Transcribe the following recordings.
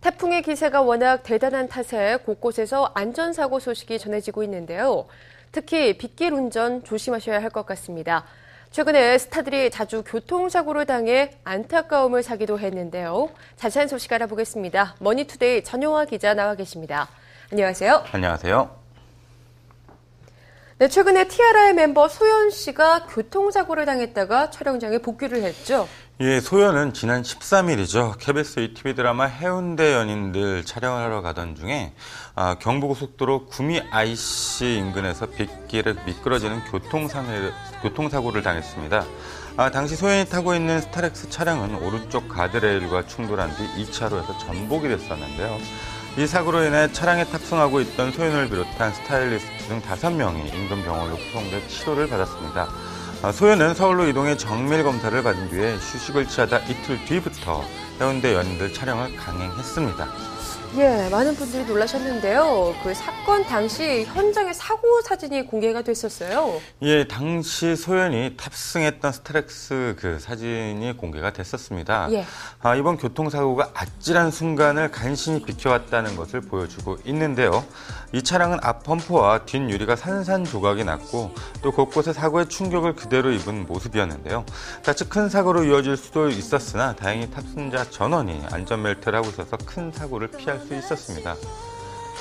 태풍의 기세가 워낙 대단한 탓에 곳곳에서 안전사고 소식이 전해지고 있는데요. 특히 빗길 운전 조심하셔야 할 것 같습니다. 최근에 스타들이 자주 교통사고를 당해 안타까움을 사기도 했는데요. 자세한 소식 알아보겠습니다. 머니투데이 전용화 기자 나와 계십니다. 안녕하세요. 안녕하세요. 네, 최근에 티아라의 멤버 소연 씨가 교통사고를 당했다가 촬영장에 복귀를 했죠. 예, 소연은 지난 13일이죠. KBS ETV 드라마 해운대 연인들 촬영을 하러 가던 중에 경부고속도로 구미 IC 인근에서 빗길에 미끄러지는 교통사고를 당했습니다. 당시 소연이 타고 있는 스타렉스 차량은 오른쪽 가드레일과 충돌한 뒤 2차로에서 전복이 됐었는데요. 이 사고로 인해 차량에 탑승하고 있던 소연을 비롯한 스타일리스트 등 5명이 인근 병원으로 후송돼 치료를 받았습니다. 소연은 서울로 이동해 정밀 검사를 받은 뒤에 휴식을 취하다 이틀 뒤부터 해운대 연인들 촬영을 강행했습니다. 예, 많은 분들이 놀라셨는데요. 그 사건 당시 현장의 사고 사진이 공개가 됐었어요. 예, 당시 소연이 탑승했던 스타렉스 그 사진이 공개가 됐었습니다. 예. 이번 교통사고가 아찔한 순간을 간신히 비켜왔다는 것을 보여주고 있는데요. 이 차량은 앞 범퍼와 뒷 유리가 산산조각이 났고 또 곳곳에 사고의 충격을 그대로 입은 모습이었는데요. 자칫 큰 사고로 이어질 수도 있었으나 다행히 탑승자 전원이 안전벨트를 하고 있어서 큰 사고를 피할 수 있었습니다.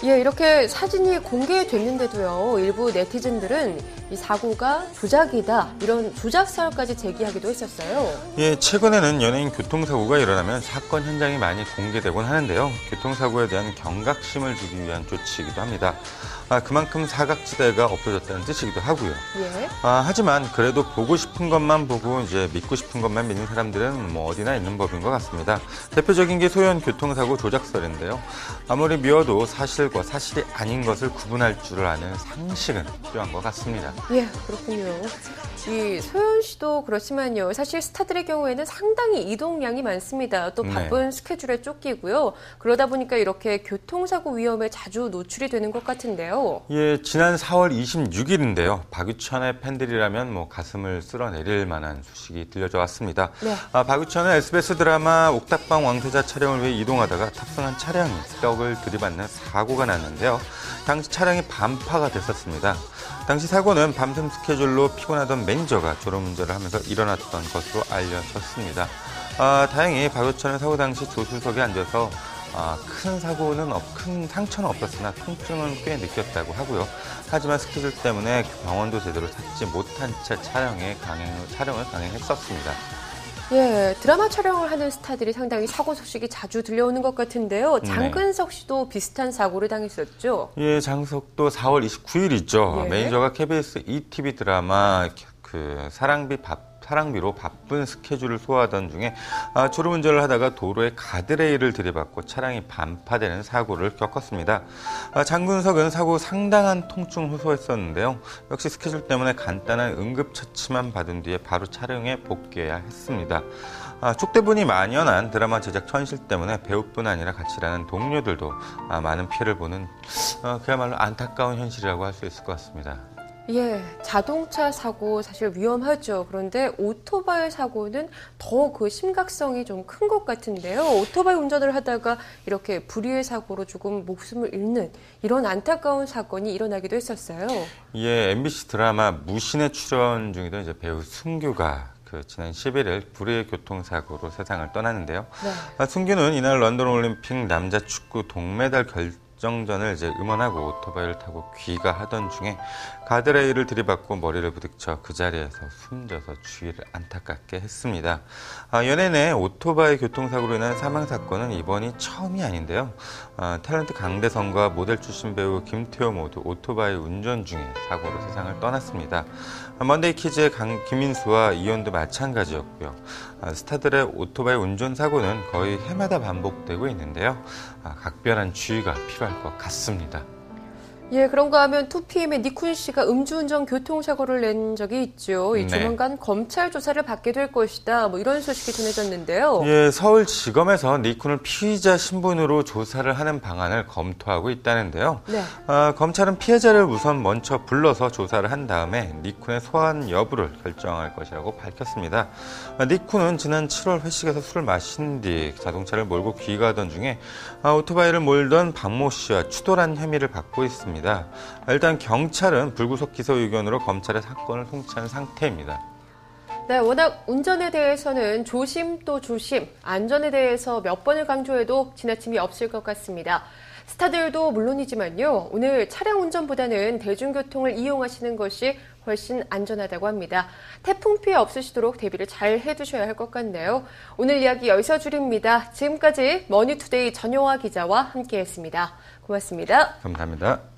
예, 이렇게 사진이 공개됐는데도요. 일부 네티즌들은 이 사고가 조작이다, 이런 조작설까지 제기하기도 했었어요. 예, 최근에는 연예인 교통사고가 일어나면 사건 현장이 많이 공개되곤 하는데요. 교통사고에 대한 경각심을 주기 위한 조치이기도 합니다. 그만큼 사각지대가 없어졌다는 뜻이기도 하고요. 예. 하지만 그래도 보고 싶은 것만 보고 이제 믿고 싶은 것만 믿는 사람들은 뭐 어디나 있는 법인 것 같습니다. 대표적인 게 소연 교통사고 조작설인데요. 아무리 미워도 사실과 사실이 아닌 것을 구분할 줄 아는 상식은 필요한 것 같습니다. 예, 그렇군요. 이 소연 씨도 그렇지만요. 사실 스타들의 경우에는 상당히 이동량이 많습니다. 또 바쁜 스케줄에 쫓기고요. 그러다 보니까 이렇게 교통사고 위험에 자주 노출이 되는 것 같은데요. 예, 지난 4월 26일인데요. 박유천의 팬들이라면 뭐 가슴을 쓸어내릴 만한 소식이 들려져 왔습니다. 네. 박유천은 SBS 드라마 옥탑방 왕세자 촬영을 위해 이동하다가 탑승한 차량이 벽을 들이받는 사고가 났는데요. 당시 차량이 반파가 됐었습니다. 당시 사고는 밤샘 스케줄로 피곤하던 매니저가 졸음운전을 하면서 일어났던 것으로 알려졌습니다. 다행히 박유천은 사고 당시 조수석에 앉아서 큰 상처는 없었으나 통증은 꽤 느꼈다고 하고요. 하지만 스케줄 때문에 병원도 제대로 찾지 못한 채 촬영을 강행했었습니다. 예, 드라마 촬영을 하는 스타들이 상당히 사고 소식이 자주 들려오는 것 같은데요. 장근석 씨도 비슷한 사고를 당했었죠? 예, 장석도 4월 29일이죠. 예. 매니저가 KBS ETV 드라마 사랑비로 바쁜 스케줄을 소화하던 중에 졸음운전을 하다가 도로에 가드레일을 들이받고 차량이 반파되는 사고를 겪었습니다. 장근석은 사고 상당한 통증을 호소했었는데요. 역시 스케줄 때문에 간단한 응급처치만 받은 뒤에 바로 촬영에 복귀해야 했습니다. 족대분이 만연한 드라마 제작 현실 때문에 배우뿐 아니라 같이 일하는 동료들도 많은 피해를 보는 그야말로 안타까운 현실이라고 할 수 있을 것 같습니다. 예, 자동차 사고 사실 위험하죠. 그런데 오토바이 사고는 더 그 심각성이 좀 큰 것 같은데요. 오토바이 운전을 하다가 이렇게 불의의 사고로 조금 목숨을 잃는 이런 안타까운 사건이 일어나기도 했었어요. 예, MBC 드라마 무신에 출연 중이던 이제 배우 승규가 지난 11일 불의의 교통사고로 세상을 떠났는데요. 네. 승규는 이날 런던 올림픽 남자 축구 동메달 결정전을 응원하고 오토바이를 타고 귀가하던 중에 가드레일을 들이받고 머리를 부딪혀 그 자리에서 숨져서 주위를 안타깝게 했습니다. 연예 내 오토바이 교통사고로 인한 사망사건은 이번이 처음이 아닌데요. 탤런트 강대성과 모델 출신 배우 김태호 모두 오토바이 운전 중에 사고로 세상을 떠났습니다. 먼데이 키즈의 김인수와 이현도 마찬가지였고요. 스타들의 오토바이 운전 사고는 거의 해마다 반복되고 있는데요. 각별한 주의가 필요할 것 같습니다. 예, 그런가 하면 2PM의 니쿤 씨가 음주운전 교통사고를 낸 적이 있죠. 네. 조만간 검찰 조사를 받게 될 것이다. 이런 소식이 전해졌는데요. 예, 서울지검에서 니쿤을 피의자 신분으로 조사를 하는 방안을 검토하고 있다는데요. 네. 검찰은 피해자를 우선 먼저 불러서 조사를 한 다음에 니쿤의 소환 여부를 결정할 것이라고 밝혔습니다. 니쿤은 지난 7월 회식에서 술을 마신 뒤 자동차를 몰고 귀가하던 중에 오토바이를 몰던 박모 씨와 추돌한 혐의를 받고 있습니다. 일단 경찰은 불구속 기소 의견으로 검찰에 사건을 송치한 상태입니다. 네, 워낙 운전에 대해서는 조심 또 조심, 안전에 대해서 몇 번을 강조해도 지나침이 없을 것 같습니다. 스타들도 물론이지만요, 오늘 차량 운전보다는 대중교통을 이용하시는 것이 훨씬 안전하다고 합니다. 태풍 피해 없으시도록 대비를 잘 해두셔야 할 것 같네요. 오늘 이야기 여기서 줄입니다. 지금까지 머니투데이 전효화 기자와 함께했습니다. 고맙습니다. 감사합니다.